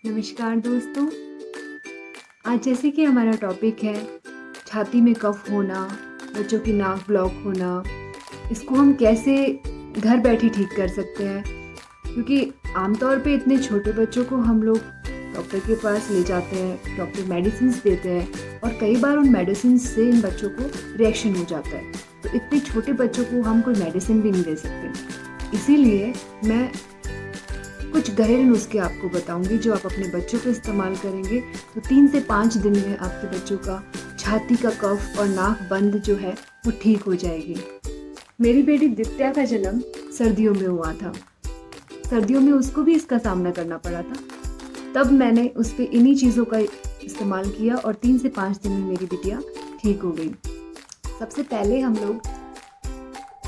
नमस्कार दोस्तों। आज जैसे कि हमारा टॉपिक है छाती में कफ होना, बच्चों की नाक ब्लॉक होना, इसको हम कैसे घर बैठे ठीक कर सकते हैं। क्योंकि आमतौर पे इतने छोटे बच्चों को हम लोग डॉक्टर के पास ले जाते हैं, डॉक्टर मेडिसिन देते हैं और कई बार उन मेडिसिन से इन बच्चों को रिएक्शन हो जाता है। तो इतने छोटे बच्चों को हम कोई मेडिसिन भी नहीं दे सकते। इसीलिए मैं कुछ घरेलू नुस्खे आपको बताऊंगी जो आप अपने बच्चों को इस्तेमाल करेंगे तो 3 से 5 दिन में आपके बच्चों का छाती का कफ और नाक बंद जो है वो ठीक हो जाएगी। मेरी बेटी दित्या का जन्म सर्दियों में हुआ था। सर्दियों में उसको भी इसका सामना करना पड़ा था। तब मैंने उस पर इन्हीं चीज़ों का इस्तेमाल किया और 3 से 5 दिन में मेरी बिटिया ठीक हो गई। सबसे पहले हम लोग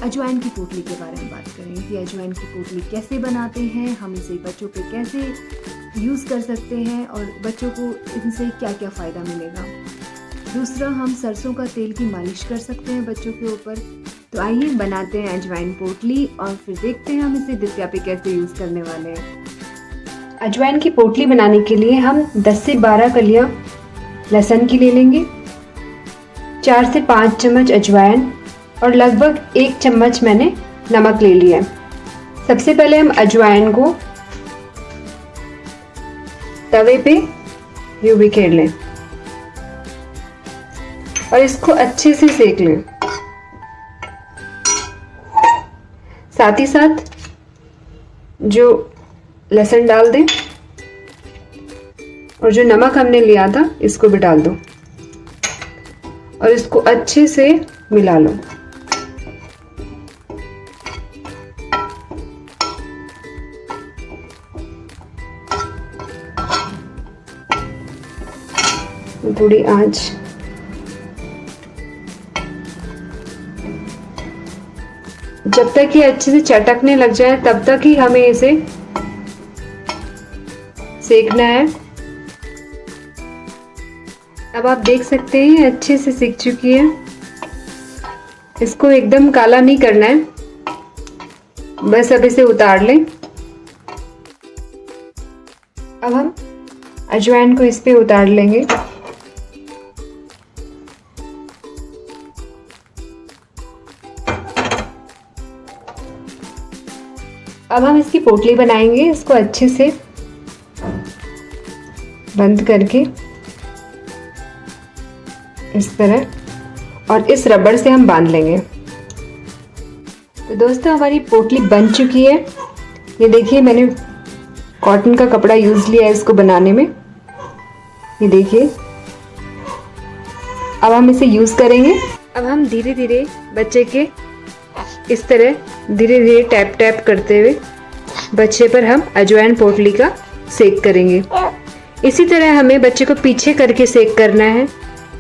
अजवाइन की पोटली के बारे में बात करेंगे कि अजवाइन की पोटली कैसे बनाते हैं, हम इसे बच्चों पे कैसे यूज़ कर सकते हैं और बच्चों को इनसे क्या क्या फ़ायदा मिलेगा। दूसरा, हम सरसों का तेल की मालिश कर सकते हैं बच्चों के ऊपर। तो आइए बनाते हैं अजवाइन पोटली और फिर देखते हैं हम इसे दित्या पे कैसे यूज़ करने वाले हैं। अजवाइन की पोटली बनाने के लिए हम 10 से 12 कलियाँ लहसुन की ले लेंगे, 4 से 5 चम्मच अजवाइन और लगभग 1 चम्मच मैंने नमक ले लिया है। सबसे पहले हम अजवाइन को तवे पे यूं बिखेर लें और इसको अच्छे से सेक लें। साथ ही साथ जो लहसुन डाल दें और जो नमक हमने लिया था इसको भी डाल दो और इसको अच्छे से मिला लो। थोड़ी आंच जब तक ये अच्छे से चटकने लग जाए तब तक ही हमें इसे सेकना है। अब आप देख सकते हैं अच्छे से सिक चुकी है। इसको एकदम काला नहीं करना है, बस अब इसे उतार लें। अब हम अजवाइन को इस पे उतार लेंगे। अब हम इसकी पोटली बनाएंगे। इसको अच्छे से बंद करके इस तरह और इस रबड़ से हम बांध लेंगे। तो दोस्तों हमारी पोटली बन चुकी है। ये देखिए मैंने कॉटन का कपड़ा यूज लिया है इसको बनाने में। ये देखिए अब हम इसे यूज करेंगे। अब हम धीरे धीरे बच्चे के इस तरह धीरे धीरे टैप टैप करते हुए बच्चे पर हम अजवाइन पोटली का सेक करेंगे। इसी तरह हमें बच्चे को पीछे करके सेक करना है,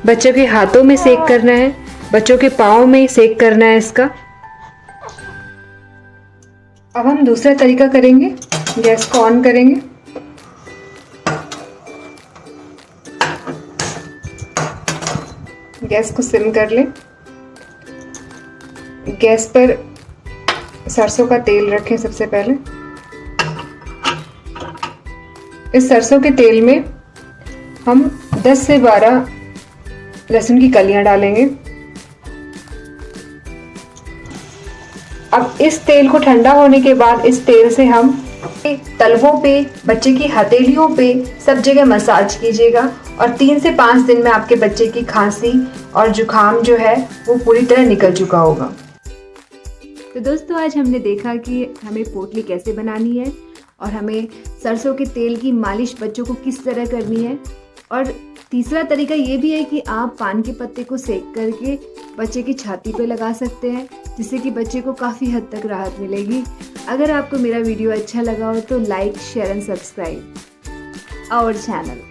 बच्चों के हाथों में सेक करना है, बच्चों के पाँव में सेक करना है इसका। अब हम दूसरा तरीका करेंगे। गैस को ऑन करेंगे, गैस को सिम कर लें। गैस पर सरसों का तेल रखें। सबसे पहले इस सरसों के तेल में हम 10 से 12 लहसुन की कलियां डालेंगे। अब इस तेल को ठंडा होने के बाद इस तेल से हम तलवों पे, बच्चे की हथेलियों पे सब जगह मसाज कीजिएगा और 3 से 5 दिन में आपके बच्चे की खांसी और जुकाम जो है वो पूरी तरह निकल चुका होगा। तो दोस्तों आज हमने देखा कि हमें पोटली कैसे बनानी है और हमें सरसों के तेल की मालिश बच्चों को किस तरह करनी है। और तीसरा तरीका ये भी है कि आप पान के पत्ते को सेक करके बच्चे की छाती पे लगा सकते हैं, जिससे कि बच्चे को काफ़ी हद तक राहत मिलेगी। अगर आपको मेरा वीडियो अच्छा लगा हो तो like, share and subscribe our channel.